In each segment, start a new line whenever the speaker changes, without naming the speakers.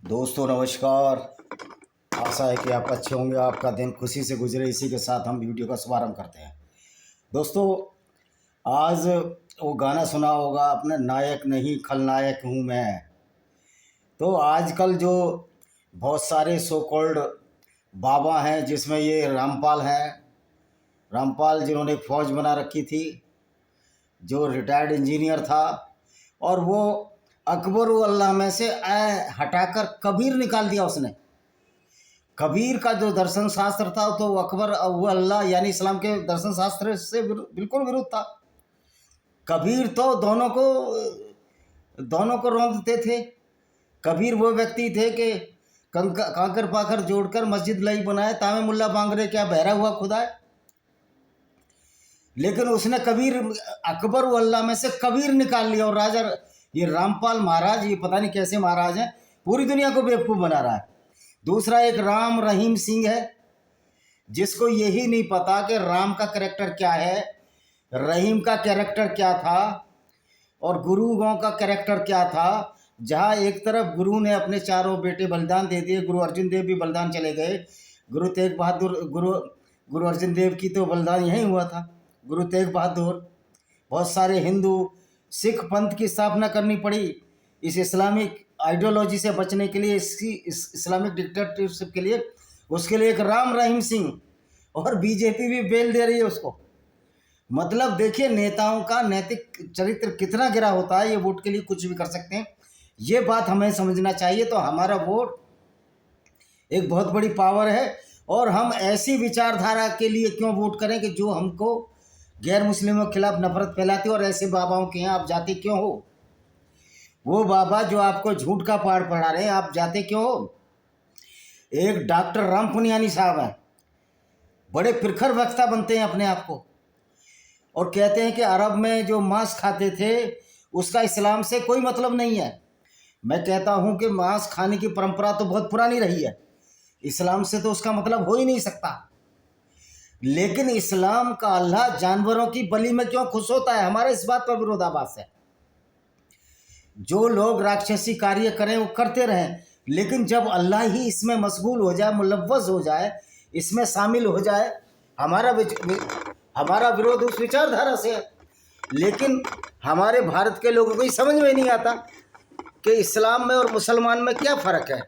दोस्तों नमस्कार। आशा है कि आप अच्छे होंगे, आपका दिन खुशी से गुजरे। इसी के साथ हम वीडियो का शुभारंभ करते हैं। दोस्तों, आज वो गाना सुना होगा आपने, नायक नहीं खलनायक हूँ मैं। तो आजकल जो बहुत सारे सो कॉल्ड बाबा हैं, जिसमें ये रामपाल हैं, रामपाल जिन्होंने फौज बना रखी थी, जो रिटायर्ड इंजीनियर था, और वो अकबर अल्लाह में से हटाकर कबीर निकाल दिया उसने। कबीर का जो दर्शन शास्त्र था तो वो अकबर वो अल्लाह यानी इस्लाम के दर्शन शास्त्र से बिल्कुल विरुद्ध था। कबीर तो दोनों को रौंदते थे। कबीर वो व्यक्ति थे कि कांकर पाकर जोड़कर मस्जिद लाई बनाए, तामे मुल्ला बांगरे क्या बहरा हुआ खुदा है। लेकिन उसने कबीर अकबर अल्लाह में से कबीर निकाल लिया। और राजा ये रामपाल महाराज, ये पता नहीं कैसे महाराज हैं, पूरी दुनिया को बेवकूफ़ बना रहा है। दूसरा एक राम रहीम सिंह है, जिसको यही नहीं पता कि राम का कैरेक्टर क्या है, रहीम का कैरेक्टर क्या था, और गुरु गांव का कैरेक्टर क्या था। जहाँ एक तरफ गुरु ने अपने चारों बेटे बलिदान दे दिए, गुरु अर्जुन देव भी बलिदान चले गए। गुरु तेग बहादुर गुरु अर्जुन देव की तो बलिदान यहीं हुआ था। गुरु तेग बहादुर, बहुत सारे हिंदू सिख पंथ की स्थापना करनी पड़ी इस इस्लामिक आइडियोलॉजी से बचने के लिए, इस इस्लामिक डिक्टेटरशिप के लिए। उसके लिए एक राम रहीम सिंह, और बीजेपी भी बेल दे रही है उसको। मतलब देखिए, नेताओं का नैतिक चरित्र कितना गिरा होता है। ये वोट के लिए कुछ भी कर सकते हैं, ये बात हमें समझना चाहिए। तो हमारा वोट एक बहुत बड़ी पावर है, और हम ऐसी विचारधारा के लिए क्यों वोट करें कि जो हमको गैर मुस्लिमों के खिलाफ नफरत फैलाती है। और ऐसे बाबाओं के यहाँ आप जाते क्यों हो? वो बाबा जो आपको झूठ का पाठ पढ़ा रहे हैं, आप जाते क्यों हो? एक डॉक्टर राम पुनियानी साहब हैं, बड़े प्रखर वक्ता बनते हैं अपने आप को, और कहते हैं कि अरब में जो मांस खाते थे उसका इस्लाम से कोई मतलब नहीं है। मैं कहता हूं कि मांस खाने की परंपरा तो बहुत पुरानी रही है, इस्लाम से तो उसका मतलब हो ही नहीं सकता। लेकिन इस्लाम का अल्लाह जानवरों की बलि में क्यों खुश होता है? हमारा इस बात पर विरोधाभास है। जो लोग राक्षसी कार्य करें वो करते रहें, लेकिन जब अल्लाह ही इसमें मशगूल हो जाए, मुलव्वस हो जाए, इसमें शामिल हो जाए, हमारा विरोध उस विचारधारा से है। लेकिन हमारे भारत के लोगों को ही समझ में नहीं आता कि इस्लाम में और मुसलमान में क्या फ़र्क है।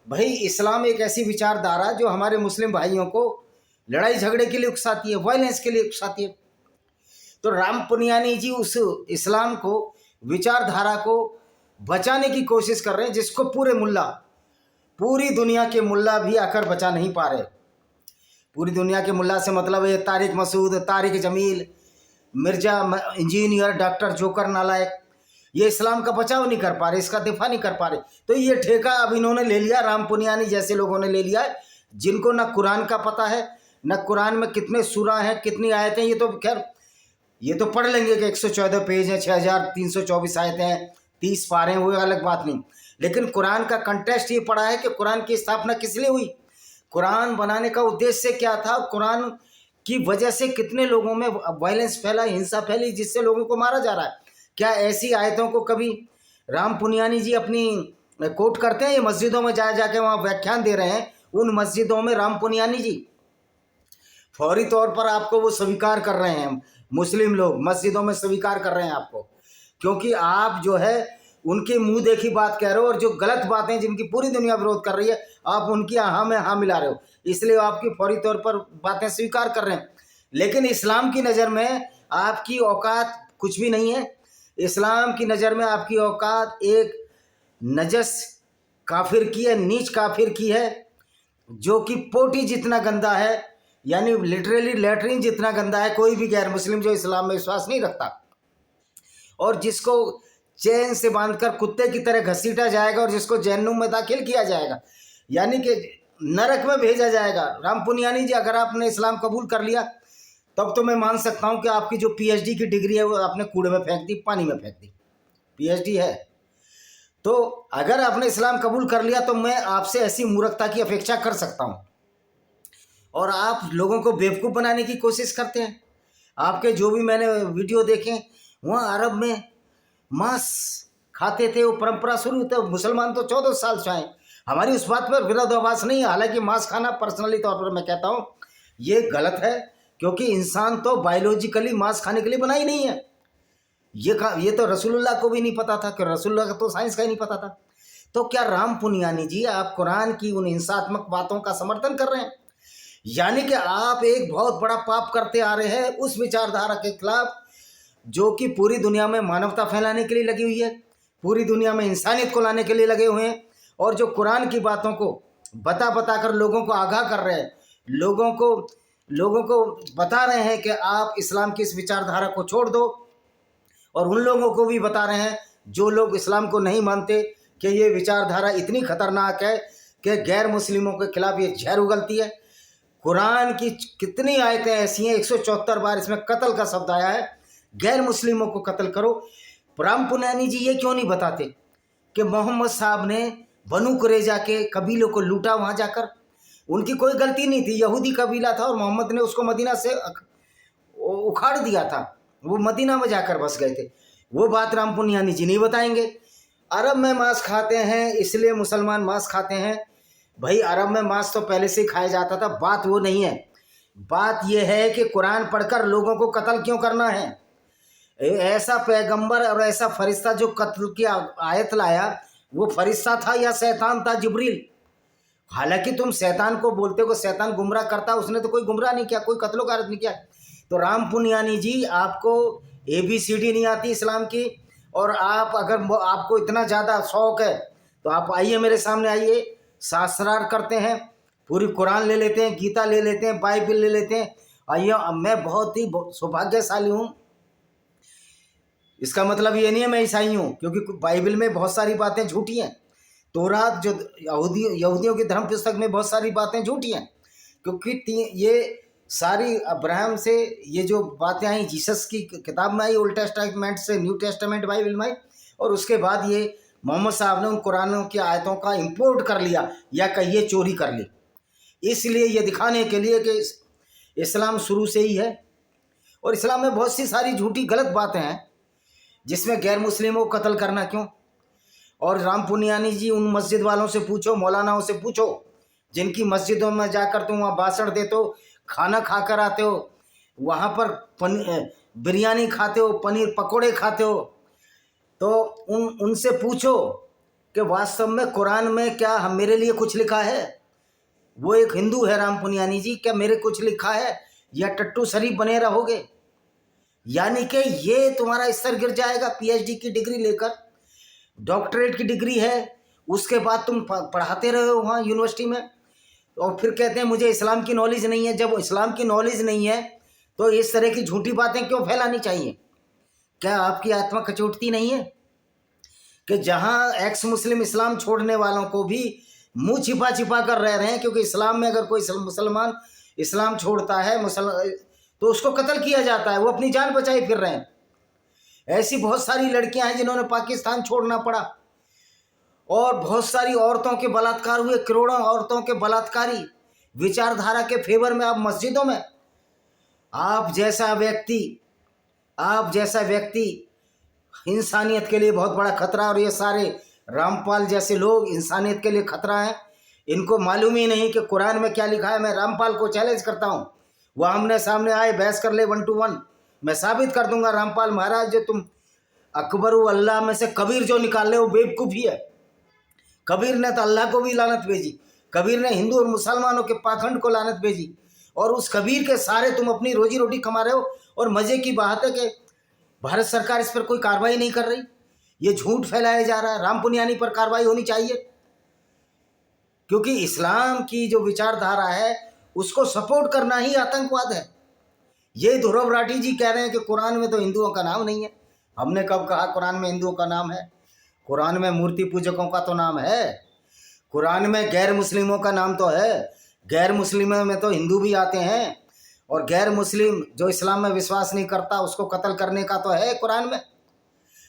भाई, इस्लाम एक ऐसी विचारधारा जो हमारे मुस्लिम भाइयों को लड़ाई झगड़े के लिए उकसाती है, वायलेंस के लिए उकसाती है। तो राम पुनियानी जी उस इस्लाम को, विचारधारा को बचाने की कोशिश कर रहे हैं, जिसको पूरी दुनिया के मुल्ला भी आकर बचा नहीं पा रहे। पूरी दुनिया के मुल्ला से मतलब है Tariq Masood, Tariq Jameel, Mirza engineer, doctor joker नालायक, ये इस्लाम का बचाव नहीं कर पा रहे, इसका दिफा नहीं कर पा रहे। तो ये ठेका अब इन्होंने ले लिया, राम पुनियानी जैसे लोगों ने ले लिया है, जिनको ना कुरान का पता है, न कुरान में कितने सूरा हैं, कितनी आयतें। ये तो खैर ये तो पढ़ लेंगे कि 114 पेज हैं, 6324 आयतें हैं, 30 पारे हैं, वो अलग बात नहीं। लेकिन कुरान का कंटेक्स्ट ये पढ़ा है कि कुरान की स्थापना किस लिए हुई, कुरान बनाने का उद्देश्य क्या था, कुरान की वजह से कितने लोगों में वायलेंस फैला, हिंसा फैली, जिससे लोगों को मारा जा रहा है। क्या ऐसी आयतों को कभी राम पुनियानी जी अपनी कोट करते हैं? ये मस्जिदों में जाके वहाँ व्याख्यान दे रहे हैं, उन मस्जिदों में राम पुनियानी जी फौरी तौर पर आपको वो स्वीकार कर रहे हैं। मुस्लिम लोग मस्जिदों में स्वीकार कर रहे हैं आपको, क्योंकि आप जो है उनके मुंह देखी बात कह रहे हो, और जो गलत बातें जिनकी पूरी दुनिया विरोध कर रही है, आप उनकी हाँ में हाँ मिला रहे हो, इसलिए आपकी फौरी तौर पर बातें स्वीकार कर रहे हैं। लेकिन इस्लाम की नज़र में आपकी औकात कुछ भी नहीं है। इस्लाम की नज़र में आपकी औकात एक नजस काफिर की है, नीच काफिर की है, जो कि पोटी जितना गंदा है, यानी लिटरली लैट्रिन जितना गंदा है। कोई भी गैर मुस्लिम जो इस्लाम में विश्वास नहीं रखता, और जिसको चैन से बांधकर कुत्ते की तरह घसीटा जाएगा, और जिसको जहन्नुम में दाखिल किया जाएगा, यानी कि नरक में भेजा जाएगा। राम पुनियानी जी, अगर आपने इस्लाम कबूल कर लिया, तब तो मैं मान सकता हूँ कि आपकी जो पीएचडी की डिग्री है वो आपने कूड़े में फेंक दी, पानी में फेंक दी। पीएचडी है तो अगर आपने इस्लाम कबूल कर लिया, तो मैं आपसे ऐसी मूर्खता की अपेक्षा कर सकता हूँ। और आप लोगों को बेवकूफ़ बनाने की कोशिश करते हैं। आपके जो भी मैंने वीडियो देखे, वहाँ अरब में मांस खाते थे, वो परंपरा शुरू तो मुसलमान तो 14 साल से आए। हमारी उस बात पर विरोधाभास नहीं है। हालांकि मांस खाना पर्सनली तौर पर मैं कहता हूँ ये गलत है, क्योंकि इंसान तो बायोलॉजिकली मांस खाने के लिए बना ही नहीं है। ये तो रसूलुल्लाह को भी नहीं पता था, कि रसूलुल्लाह का तो साइंस का ही नहीं पता था। तो क्या राम पुनियानी जी आप कुरान की उन हिंसात्मक बातों का समर्थन कर रहे हैं? यानी कि आप एक बहुत बड़ा पाप करते आ रहे हैं उस विचारधारा के खिलाफ जो कि पूरी दुनिया में मानवता फैलाने के लिए लगी हुई है, पूरी दुनिया में इंसानियत को लाने के लिए लगे हुए हैं, और जो कुरान की बातों को बता बता कर लोगों को आगाह कर रहे हैं, लोगों को बता रहे हैं कि आप इस्लाम की इस विचारधारा को छोड़ दो, और उन लोगों को भी बता रहे हैं जो लोग इस्लाम को नहीं मानते कि ये विचारधारा इतनी खतरनाक है कि गैर मुस्लिमों के खिलाफ ये जहर उगलती है। कुरान की कितनी आयतें ऐसी हैं, 174 बार इसमें कत्ल का शब्द आया है, गैर मुस्लिमों को कत्ल करो। राम पुनियानी जी ये क्यों नहीं बताते कि मोहम्मद साहब ने बनु कुरैजा के कबीलों को लूटा वहाँ जाकर? उनकी कोई गलती नहीं थी, यहूदी कबीला था और मोहम्मद ने उसको मदीना से उखाड़ दिया था, वो मदीना में जाकर बस गए थे। वो बात राम पुनियानी जी नहीं बताएंगे। अरब में मांस खाते हैं इसलिए मुसलमान मांस खाते हैं। भाई अरब में मांस तो पहले से ही खाया जाता था, बात वो नहीं है। बात यह है कि कुरान पढ़कर लोगों को कत्ल क्यों करना है? ऐसा पैगंबर और ऐसा फरिश्ता जो कत्ल की आयत लाया, वो फरिश्ता था या शैतान था? जिब्रील। हालांकि तुम शैतान को बोलते हो, शैतान गुमराह करता, उसने तो कोई गुमराह नहीं किया, कोई कत्लो गारत नहीं किया। तो राम पुनियानी जी आपको ABCD नहीं आती इस्लाम की, और आप अगर आपको इतना ज़्यादा शौक है तो आप आइए मेरे सामने आइए, शास्त्रार्थ करते हैं, पूरी कुरान ले लेते हैं, गीता ले लेते हैं, बाइबल ले लेते हैं। आइए, मैं बहुत ही सौभाग्यशाली हूँ। इसका मतलब ये नहीं है मैं ईसाई हूँ, क्योंकि बाइबल में बहुत सारी बातें झूठी हैं। तौरात जो यहूदियों की धर्म पुस्तक में बहुत सारी बातें झूठी हैं, क्योंकि ये सारी अब्राहम से ये जो बातें आई जीसस की किताब में आई, ओल्ड टेस्टामेंट से न्यू टेस्टामेंट बाइबल में आई, और उसके बाद ये मोहम्मद साहब ने उन कुरानों की आयतों का इंपोर्ट कर लिया, या कहिए चोरी कर ली, इसलिए ये दिखाने के लिए कि इस्लाम शुरू से ही है। और इस्लाम में बहुत सी सारी झूठी गलत बातें हैं, जिसमें गैर मुस्लिमों को कत्ल करना क्यों? और राम पुनियानी जी उन मस्जिद वालों से पूछो, मौलानाओं से पूछो, जिनकी मस्जिदों में जाकर तुम वहाँ भाषण देते हो, खाना खाकर आते हो, वहाँ पर बिरयानी खाते हो, पनीर पकोड़े खाते हो, तो उनसे पूछो कि वास्तव में कुरान में क्या मेरे लिए कुछ लिखा है? वो एक हिंदू है राम पुनियानी जी, क्या मेरे कुछ लिखा है, या टट्टू शरीफ बने रहोगे? यानी कि ये तुम्हारा स्तर गिर जाएगा। PhD की डिग्री लेकर, डॉक्टरेट की डिग्री है, उसके बाद तुम पढ़ाते रहे हो वहाँ यूनिवर्सिटी में, और फिर कहते हैं मुझे इस्लाम की नॉलेज नहीं है। जब इस्लाम की नॉलेज नहीं है तो इस तरह की झूठी बातें क्यों फैलानी चाहिए? क्या आपकी आत्मा कचोटती नहीं है कि जहाँ एक्स मुस्लिम इस्लाम छोड़ने वालों को भी मुंह छिपा छिपा कर रह रहे हैं? क्योंकि इस्लाम में अगर कोई मुसलमान इस्लाम छोड़ता है तो उसको कत्ल किया जाता है, वो अपनी जान बचाए फिर रहे हैं। ऐसी बहुत सारी लड़कियां हैं जिन्होंने पाकिस्तान छोड़ना पड़ा, और बहुत सारी औरतों के बलात्कार हुए, करोड़ों औरतों के बलात्कारी विचारधारा के फेवर में। आप मस्जिदों में आप जैसा व्यक्ति इंसानियत के लिए बहुत बड़ा खतरा, और ये सारे रामपाल जैसे लोग इंसानियत के लिए खतरा हैं। इनको मालूम ही नहीं कि कुरान में क्या लिखा है। मैं रामपाल को चैलेंज करता हूँ, वह आमने सामने आए, बहस कर ले 1 to 1, मैं साबित कर दूंगा रामपाल महाराज जो तुम अकबर अल्लाह में से कबीर जो निकाल रहे हो बेवकूफ़ी है। कबीर ने तो अल्लाह को भी लानत भेजी, कबीर ने हिंदू और मुसलमानों के पाखंड को लानत भेजी, और उस कबीर के सारे तुम अपनी रोजी रोटी कमा रहे हो। और मज़े की बात है कि भारत सरकार इस पर कोई कार्रवाई नहीं कर रही, ये झूठ फैलाया जा रहा है। राम पुनियानी पर कार्रवाई होनी चाहिए, क्योंकि इस्लाम की जो विचारधारा है उसको सपोर्ट करना ही आतंकवाद है। ये ध्रुव राठी जी कह रहे हैं कि कुरान में तो हिंदुओं का नाम नहीं है। हमने कब कहा कुरान में हिंदुओं का नाम है? कुरान में मूर्ति पूजकों का तो नाम है, कुरान में गैर मुस्लिमों का नाम तो है। गैर मुस्लिमों में तो हिंदू भी आते हैं, और गैर मुस्लिम जो इस्लाम में विश्वास नहीं करता उसको कत्ल करने का तो है कुरान में।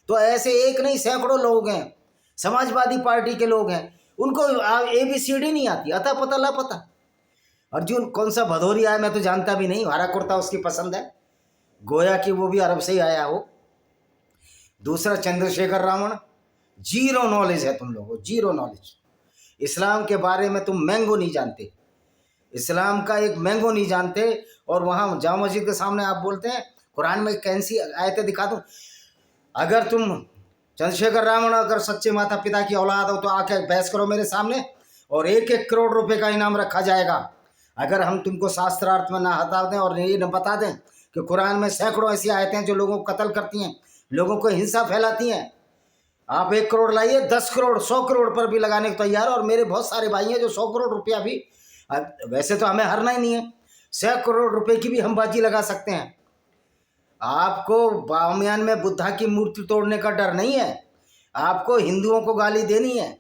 तो ऐसे एक नहीं सैकड़ों लोग हैं, समाजवादी पार्टी के लोग हैं, उनको ABCD नहीं आती, अता पता लापता। अर्जुन कौन सा भदौरिया है मैं तो जानता भी नहीं, हरा कुर्ता उसकी पसंद है, गोया कि वो भी अरब से ही आया हो। दूसरा चंद्रशेखर रावण, जीरो नॉलेज है तुम लोगों को, जीरो नॉलेज। इस्लाम के बारे में तुम मैंगो नहीं जानते, इस्लाम का एक मैंगो नहीं जानते। और वहाँ जामा मस्जिद के सामने आप बोलते हैं कुरान में कैसी आयतें दिखा दूँ। अगर तुम चंद्रशेखर रावण अगर सच्चे माता पिता की औलाद हो तो आके बहस करो मेरे सामने, और 1-1 करोड़ रुपए का इनाम रखा जाएगा अगर हम तुमको शास्त्रार्थ में ना हटा दें और ये न बता दें कि कुरान में सैकड़ों ऐसी आयतें हैं जो लोगों को कत्ल करती हैं, लोगों को हिंसा फैलाती हैं। आप 1 करोड़ लाइए, 10 करोड़ 100 करोड़ पर भी लगाने को तैयार। और मेरे बहुत सारे भाई हैं जो 100 करोड़ रुपया भी, वैसे तो हमें हारना ही नहीं है, 100 करोड़ रुपए की भी हम बाजी लगा सकते हैं। आपको बामियान में बुद्धा की मूर्ति तोड़ने का डर नहीं है, आपको हिंदुओं को गाली देनी है,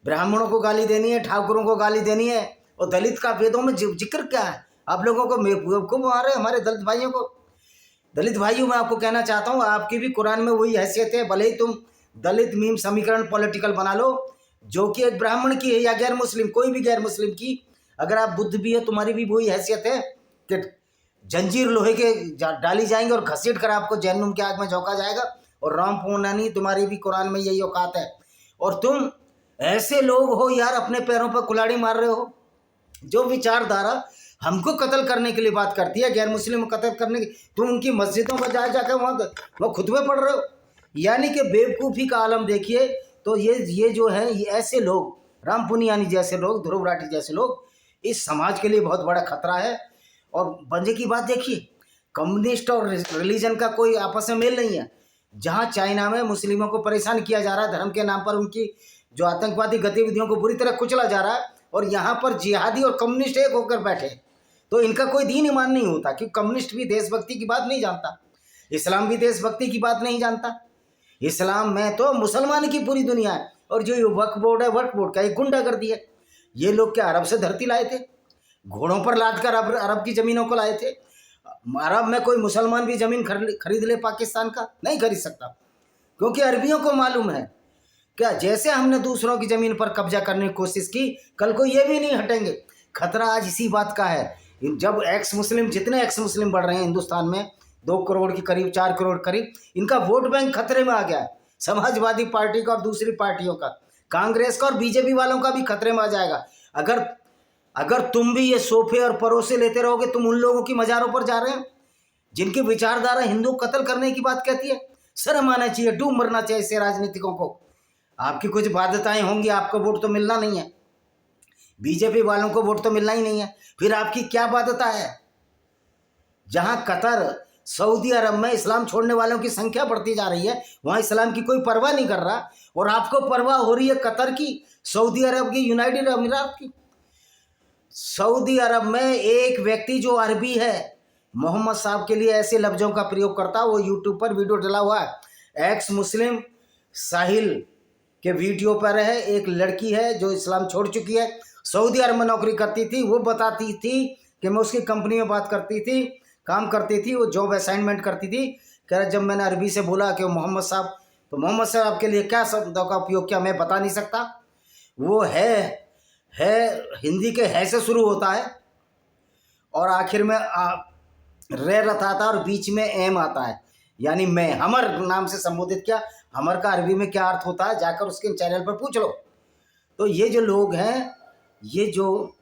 ब्राह्मणों को गाली देनी है, ठाकुरों को गाली देनी है। और दलित का वेदों में जिक्र क्या है? आप लोगों को मारे हमारे दलित भाइयों को। दलित भाइयों मैं आपको कहना चाहता हूँ, आपकी भी कुरान में वही हैसियत है, भले ही तुम दलित मीम समीकरण पॉलिटिकल बना लो जो कि एक ब्राह्मण की है या गैर मुस्लिम, कोई भी गैर मुस्लिम की, अगर आप बुद्ध भी है तुम्हारी भी वही हैसियत है कि जंजीर लोहे के डाली जाएंगे और घसीट कर आपको जहन्नुम की आग में झोंका जाएगा। और राम पूर्णानी तुम्हारी भी कुरान में यही औकात है। और तुम ऐसे लोग हो यार, अपने पैरों पर कुल्हाड़ी मार रहे हो। जो विचारधारा हमको कत्ल करने के लिए बात करती है, गैर मुस्लिम को कत्ल करने की, तुम उनकी मस्जिदों पर जाकर वहाँ खुतबे पढ़ रहे हो। यानी कि बेवकूफ़ी का आलम देखिए। तो ये जो है, ये ऐसे लोग, राम पुनियानी जैसे लोग, ध्रुव राठी जैसे लोग इस समाज के लिए बहुत बड़ा खतरा है। और बंजे की बात देखिए, कम्युनिस्ट और रिलीजन का कोई आपस में मेल नहीं है। जहाँ चाइना में मुस्लिमों को परेशान किया जा रहा है, धर्म के नाम पर उनकी जो आतंकवादी गतिविधियों को बुरी तरह कुचला जा रहा है, और यहाँ पर जिहादी और कम्युनिस्ट एक होकर बैठे, तो इनका कोई दीन ईमान नहीं होता। क्योंकि कम्युनिस्ट भी देशभक्ति की बात नहीं जानता, इस्लाम भी देशभक्ति की बात नहीं जानता। इस्लाम में तो मुसलमान की पूरी दुनिया है। और जो ये वक्फ बोर्ड है, वक्फ बोर्ड का एक गुंडागर्दी है। ये लोग क्या अरब से धरती लाए थे? घोड़ों पर लाद कर अरब की ज़मीनों को लाए थे। अरब में कोई मुसलमान भी ज़मीन खरीद ले पाकिस्तान का? नहीं खरीद सकता, क्योंकि अरबियों को मालूम है क्या जैसे हमने दूसरों की ज़मीन पर कब्जा करने की कोशिश की, कल को ये भी नहीं हटेंगे। खतरा आज इसी बात का है। जब एक्स मुस्लिम, जितने एक्स मुस्लिम बढ़ रहे हैं हिंदुस्तान में, 2 करोड़ के करीब, 4 करोड़ करीब, इनका वोट बैंक खतरे में आ गया है। समाजवादी पार्टी का और दूसरी पार्टियों का, कांग्रेस का और बीजेपी वालों का भी खतरे में आ जाएगा। अगर तुम भी ये सोफे और परोसे लेते रहोगे, तुम उन लोगों की मज़ारों पर जा रहे हैं जिनकी विचारधारा हिंदू कत्ल करने की बात कहती है। शर्म आना चाहिए, डूब मरना चाहिए ऐसे राजनीतिकों को। आपकी कुछ बाध्यताएं होंगी, आपको वोट तो मिलना नहीं है, बीजेपी वालों को वोट तो मिलना ही नहीं है, फिर आपकी क्या बाध्यता है? जहां कतर, सऊदी अरब में इस्लाम छोड़ने वालों की संख्या बढ़ती जा रही है, वहां इस्लाम की कोई परवाह नहीं कर रहा, और आपको परवाह हो रही है कतर की, सऊदी अरब की, यूनाइटेड अमीरात की। सऊदी अरब में एक व्यक्ति जो अरबी है, मोहम्मद साहब के लिए ऐसे लफ्जों का प्रयोग करता, वो यूट्यूब पर वीडियो डला हुआ है। एक्स मुस्लिम साहिल के वीडियो पर है, एक लड़की है जो इस्लाम छोड़ चुकी है, सऊदी अरब में नौकरी करती थी। वो बताती थी कि मैं उसकी कंपनी में बात करती थी, काम करती थी, वो जॉब असाइनमेंट करती थी। कह रहा जब मैंने अरबी से बोला कि मोहम्मद साहब, तो मोहम्मद साहब के लिए क्या शब्दों का उपयोग किया मैं बता नहीं सकता। वो है हिंदी के है से शुरू होता है और आखिर में रे रथ आता है और बीच में एम आता है, यानी मैं, हमर नाम से संबोधित किया। हमर का अरबी में क्या अर्थ होता है जाकर उसके चैनल पर पूछ लो। तो ये जो लोग हैं, ये जो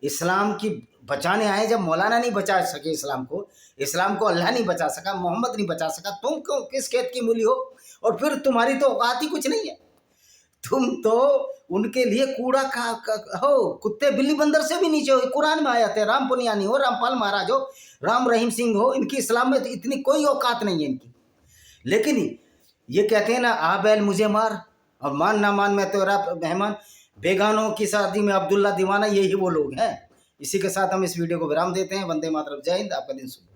इस्लाम की बचाने आए, जब मौलाना नहीं बचा सके इस्लाम को अल्लाह नहीं बचा सका, मोहम्मद नहीं बचा सका, तुम क्यों किस खेत की मूली हो? और फिर तुम्हारी तो औकात ही कुछ नहीं है, तुम तो उनके लिए कूड़ा हो, कुत्ते बिल्ली बंदर से भी नीचे हो। कुरान में आया थे, राम पुनियानी हो, रामपाल महाराज हो, राम रहीम सिंह हो, इनकी इस्लाम में तो इतनी कोई औकात नहीं है इनकी। लेकिन ये कहते हैं ना, आ बैल मुझे मार और मान ना मान मैं तेरा मेहमान, बेगानों की शादी में अब्दुल्ला दीवाना, यही वो लोग हैं। इसी के साथ हम इस वीडियो को विराम देते हैं। वंदे मातरम, जय हिंद, आपका दिन शुभ।